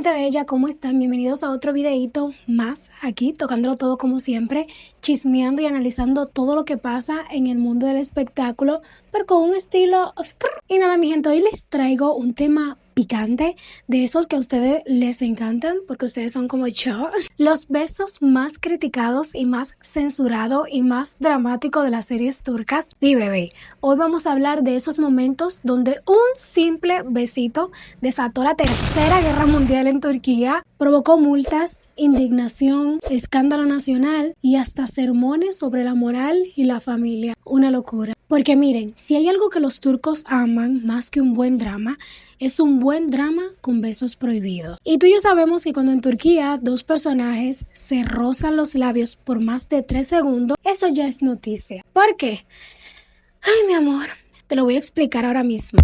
gente bella, ¿cómo están? Bienvenidos a otro videito más aquí, tocándolo todo como siempre, chismeando y analizando todo lo que pasa en el mundo del espectáculo, pero con un estilo oscuro. Y nada, mi gente, hoy les traigo un tema picante, de esos que a ustedes les encantan, porque ustedes son como yo. Los besos más criticados y más censurados y más dramáticos de las series turcas. Sí, bebé, hoy vamos a hablar de esos momentos donde un simple besito desató la tercera guerra mundial en Turquía, provocó multas, indignación, escándalo nacional y hasta sermones sobre la moral y la familia. Una locura. Porque miren, si hay algo que los turcos aman más que un buen drama, es un buen drama con besos prohibidos. Y tú y yo sabemos que cuando en Turquía dos personajes se rozan los labios por más de 3 segundos, eso ya es noticia. ¿Por qué? Ay, mi amor, te lo voy a explicar ahora mismo.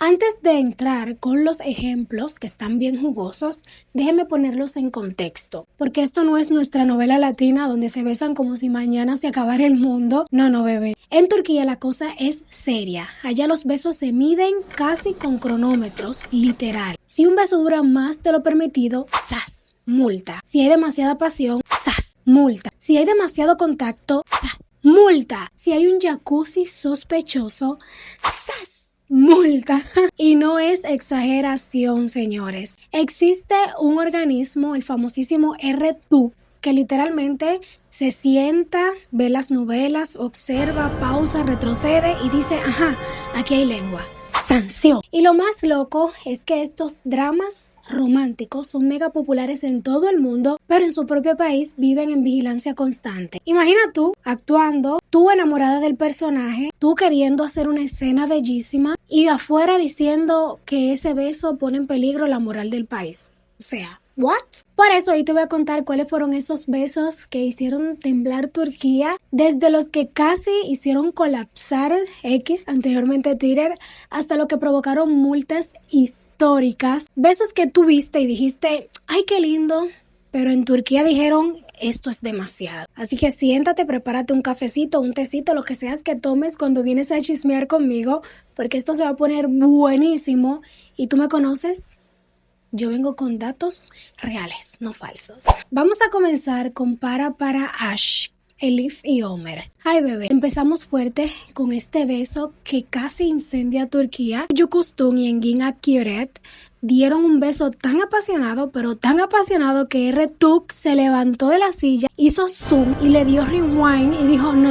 Antes de entrar con los ejemplos que están bien jugosos, déjenme ponerlos en contexto, porque esto no es nuestra novela latina donde se besan como si mañana se acabara el mundo. No, bebé. En Turquía la cosa es seria. Allá los besos se miden casi con cronómetros, literal. Si un beso dura más de lo permitido, ¡zas! Multa. Si hay demasiada pasión, ¡zas! Multa. Si hay demasiado contacto, ¡zas! Multa. Si hay un jacuzzi sospechoso, ¡zas! Multa. Y no es exageración, señores. Existe un organismo, el famosísimo RTUC, que literalmente se sienta, ve las novelas, observa, pausa, retrocede y dice, ajá, aquí hay lengua. Sanción. Y lo más loco es que estos dramas románticos son mega populares en todo el mundo, pero en su propio país viven en vigilancia constante. Imagina tú actuando, tú enamorada del personaje, tú queriendo hacer una escena bellísima y afuera diciendo que ese beso pone en peligro la moral del país. O sea, ¿what? Por eso hoy te voy a contar cuáles fueron esos besos que hicieron temblar Turquía, desde los que casi hicieron colapsar X, anteriormente Twitter, hasta lo que provocaron multas históricas. Besos que tú viste y dijiste, ¡ay, qué lindo! Pero en Turquía dijeron, esto es demasiado. Así que siéntate, prepárate un cafecito, un tecito, lo que seas que tomes cuando vienes a chismear conmigo, porque esto se va a poner buenísimo. ¿Y tú me conoces? Yo vengo con datos reales, no falsos. Vamos a comenzar con para Ash, Elif y Omer. Ay, bebé, empezamos fuerte con este beso que casi incendia Turquía. Yukustun y Engin Akiret dieron un beso tan apasionado, pero tan apasionado que RTUC se levantó de la silla, hizo zoom y le dio rewind y dijo no.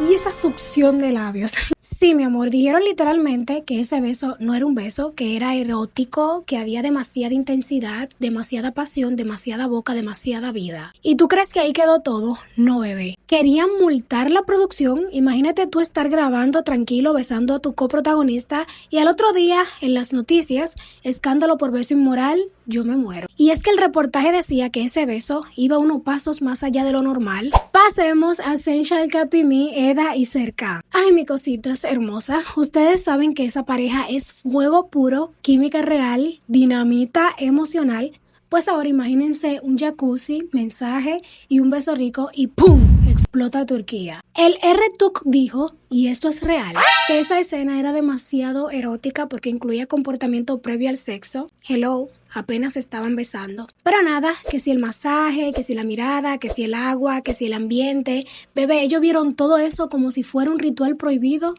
Y esa succión de labios. Sí, mi amor, dijeron literalmente que ese beso no era un beso, que era erótico, que había demasiada intensidad, demasiada pasión, demasiada boca, demasiada vida. ¿Y tú crees que ahí quedó todo? No, bebé. Querían multar la producción. Imagínate tú estar grabando tranquilo, besando a tu coprotagonista y al otro día, en las noticias, escándalo por beso inmoral, yo me muero. Y es que el reportaje decía que ese beso iba unos pasos más allá de lo normal. Pasemos a Senshal Kapimi, Eda y Serkan. Ay, mi cositas hermosa, ustedes saben que esa pareja es fuego puro, química real, dinamita emocional. Pues ahora imagínense un jacuzzi, mensaje y un beso rico y ¡pum! Explota Turquía. El RTUC dijo, y esto es real, que esa escena era demasiado erótica porque incluía comportamiento previo al sexo. Hello, apenas estaban besando. Pero nada, que si el masaje, que si la mirada, que si el agua, que si el ambiente. Bebé, ellos vieron todo eso como si fuera un ritual prohibido.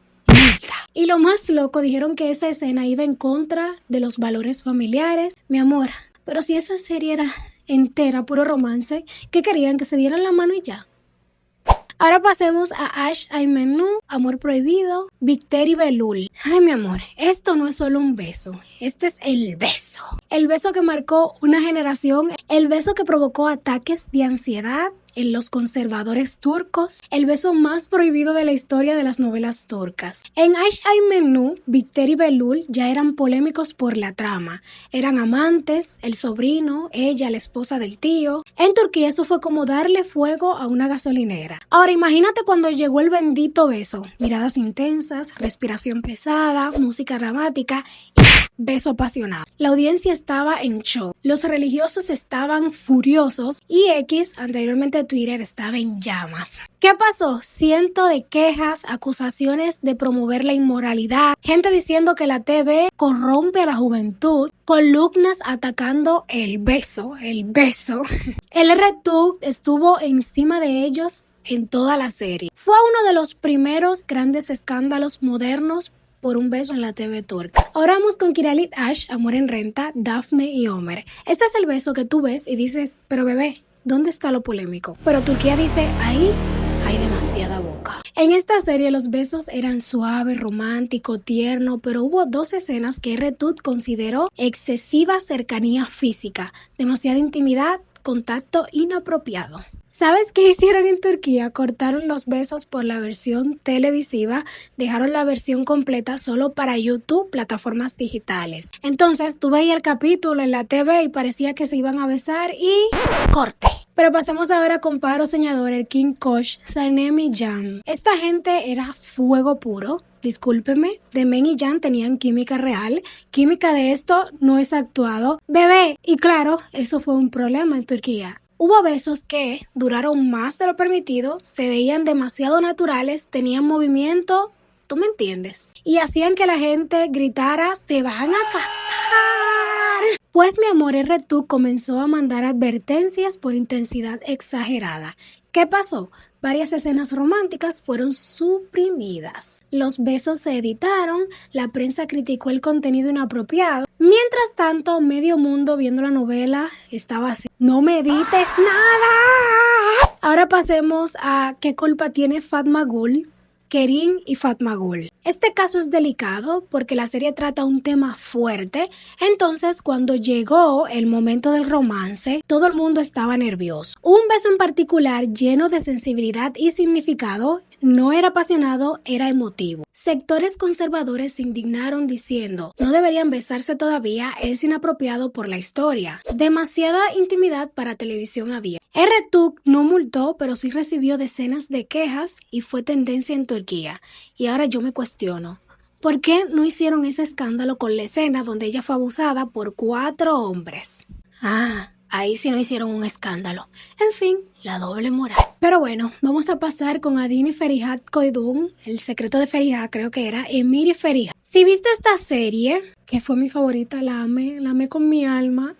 Y lo más loco, dijeron que esa escena iba en contra de los valores familiares. Mi amor, pero si esa serie era entera, puro romance, ¿qué querían? ¿Que se dieran la mano y ya? Ahora pasemos a Ash Aymenú, Amor Prohibido, Bihter y Belul. Ay, mi amor, esto no es solo un beso, este es el beso. El beso que marcó una generación, el beso que provocó ataques de ansiedad en los conservadores turcos, el beso más prohibido de la historia de las novelas turcas. En Ash Aymenú, Bihter y Belul ya eran polémicos por la trama. Eran amantes, el sobrino, ella, la esposa del tío. En Turquía eso fue como darle fuego a una gasolinera. Ahora imagínate cuando llegó el bendito beso. Miradas intensas, respiración pesada, música dramática y beso apasionado. La audiencia estaba en shock, los religiosos estaban furiosos y X, anteriormente Twitter, estaba en llamas. ¿Qué pasó? Cientos de quejas, acusaciones de promover la inmoralidad, gente diciendo que la TV corrompe a la juventud, columnas atacando el beso. El RTUC estuvo encima de ellos en toda la serie. Fue uno de los primeros grandes escándalos modernos por un beso en la TV turca. Ahora vamos con Kiralit Ash, Amor en Renta, Daphne y Homer. Este es el beso que tú ves y dices, pero bebé, ¿dónde está lo polémico? Pero Turquía dice, ahí hay demasiada boca. En esta serie los besos eran suave, romántico, tierno, pero hubo 2 escenas que RTUC consideró excesiva cercanía física, demasiada intimidad, contacto inapropiado. ¿Sabes qué hicieron en Turquía? Cortaron los besos por la versión televisiva, dejaron la versión completa solo para YouTube, plataformas digitales. Entonces tú veías el capítulo en la TV y parecía que se iban a besar y corte. Pero pasemos ahora con Paro Señador, el King Koch, Sanem y Jan. Esta gente era fuego puro. Discúlpeme, Demen y Jan tenían química real. Química de esto no es actuado. Bebé. Y claro, eso fue un problema en Turquía. Hubo besos que duraron más de lo permitido, se veían demasiado naturales, tenían movimiento, ¿tú me entiendes? Y hacían que la gente gritara, ¡se van a casar! Pues mi amor RTUC comenzó a mandar advertencias por intensidad exagerada. ¿Qué pasó? Varias escenas románticas fueron suprimidas. Los besos se editaron, la prensa criticó el contenido inapropiado. Mientras tanto, medio mundo viendo la novela estaba así. ¡No me edites nada! Ahora pasemos a ¿qué culpa tiene Fatmagul? Kerim y Fatmagul. Este caso es delicado porque la serie trata un tema fuerte, entonces cuando llegó el momento del romance, todo el mundo estaba nervioso. Un beso en particular lleno de sensibilidad y significado, no era apasionado, era emotivo. Sectores conservadores se indignaron diciendo, no deberían besarse todavía, es inapropiado por la historia. Demasiada intimidad para televisión había. RTUC no multó, pero sí recibió decenas de quejas y fue tendencia en Turquía. Y ahora yo me cuestiono, ¿por qué no hicieron ese escándalo con la escena donde ella fue abusada por 4 hombres? Ahí sí no hicieron un escándalo. En fin, la doble moral. Pero bueno, vamos a pasar con Adin y Ferihat Koydun, el secreto de Ferihat creo que era, Emir y Ferihat. Si viste esta serie, que fue mi favorita, la amé con mi alma,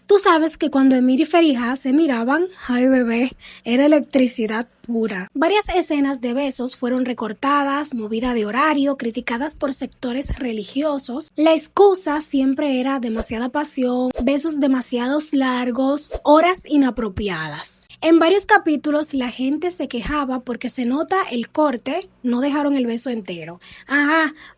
tú sabes que cuando Emir y Ferihat se miraban, ay bebé, era electricidad pura. Varias escenas de besos fueron recortadas, movida de horario, criticadas por sectores religiosos. La excusa siempre era demasiada pasión, besos demasiados largos, horas inapropiadas. En varios capítulos la gente se quejaba porque se nota el corte, no dejaron el beso entero.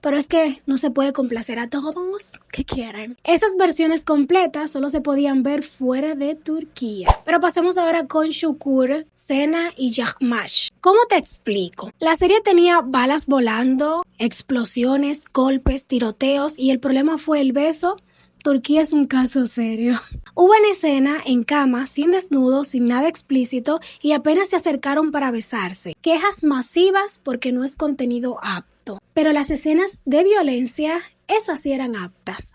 Pero es que no se puede complacer a todos. ¿Qué quieren? Esas versiones completas solo se podían ver fuera de Turquía. Pero pasemos ahora con Şükür, Sena y Yahmash. ¿Cómo te explico? La serie tenía balas volando, explosiones, golpes, tiroteos y el problema fue el beso. Turquía es un caso serio. Hubo una escena en cama, sin desnudo, sin nada explícito y apenas se acercaron para besarse. Quejas masivas porque no es contenido apto. Pero las escenas de violencia, esas sí eran aptas.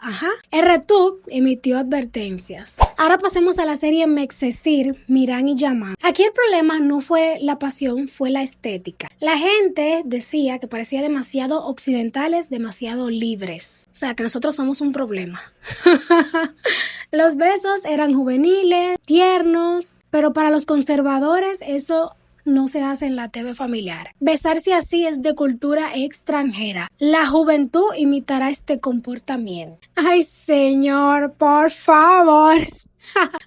RTUC emitió advertencias. Ahora pasemos a la serie Mexesir, Miran y Yaman. Aquí el problema no fue la pasión, fue la estética. La gente decía que parecía demasiado occidentales, demasiado libres. O sea, que nosotros somos un problema. Los besos eran juveniles, tiernos, pero para los conservadores eso no se hace en la TV familiar. Besarse así es de cultura extranjera. La juventud imitará este comportamiento. Ay, señor, por favor.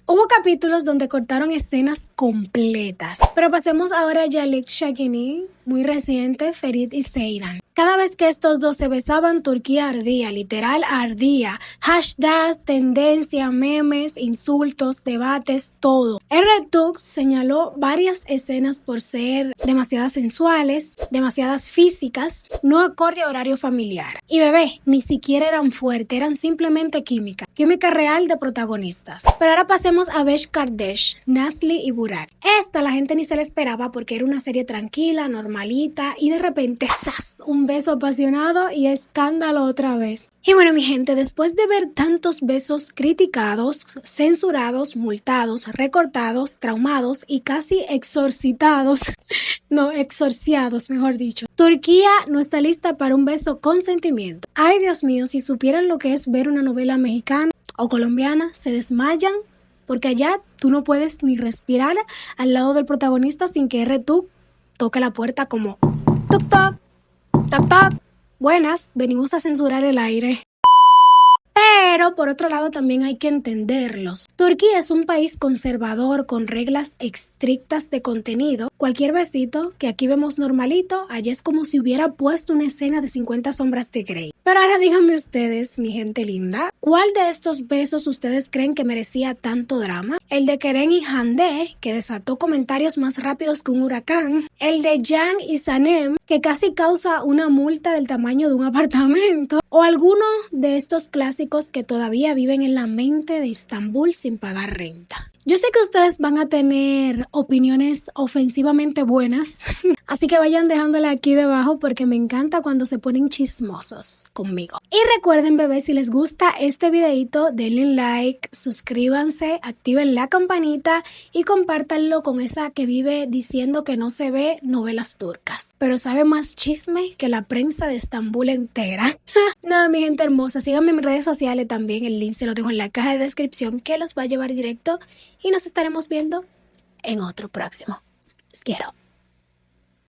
Hubo capítulos donde cortaron escenas completas. Pero pasemos ahora a Yalik Shakini, muy reciente, Ferit y Seyran. Cada vez que estos dos se besaban, Turquía ardía, literal ardía. Hashtag, tendencia, memes, insultos, debates, todo. RTUC señaló varias escenas por ser demasiadas sensuales, demasiadas físicas, no acorde a horario familiar. Y bebé, ni siquiera eran fuertes, eran simplemente química. Química real de protagonistas. Pero ahora pasemos a Besh Kardesh, Nasli y Burak. Esta la gente ni se la esperaba porque era una serie tranquila, normalita y de repente ¡zas! Un beso apasionado y escándalo otra vez. Y bueno, mi gente, después de ver tantos besos criticados, censurados, multados, recortados, traumados y casi exorcitados, no, exorciados, mejor dicho, Turquía no está lista para un beso con sentimiento. Ay, Dios mío, si supieran lo que es ver una novela mexicana o colombiana, se desmayan, porque allá tú no puedes ni respirar al lado del protagonista sin que tú toque la puerta como toc toc, toc toc. Buenas, venimos a censurar el aire. Pero por otro lado también hay que entenderlos. Turquía es un país conservador con reglas estrictas de contenido. Cualquier besito que aquí vemos normalito, allá es como si hubiera puesto una escena de 50 sombras de Grey. Pero ahora díganme ustedes, mi gente linda, ¿cuál de estos besos ustedes creen que merecía tanto drama? El de Kerem y Hande, que desató comentarios más rápidos que un huracán. El de Can y Sanem, que casi causa una multa del tamaño de un apartamento. O alguno de estos clásicos que todavía viven en la mente de Estambul sin pagar renta. Yo sé que ustedes van a tener opiniones ofensivamente buenas, así que vayan dejándola aquí debajo porque me encanta cuando se ponen chismosos conmigo. Y recuerden, bebés, si les gusta este videito, denle un like, suscríbanse, activen la campanita y compártanlo con esa que vive diciendo que no se ve novelas turcas, pero sabe más chisme que la prensa de Estambul entera. Nada, mi gente hermosa, síganme en mis redes sociales también, el link se lo dejo en la caja de descripción que los va a llevar directo y nos estaremos viendo en otro próximo. Los quiero.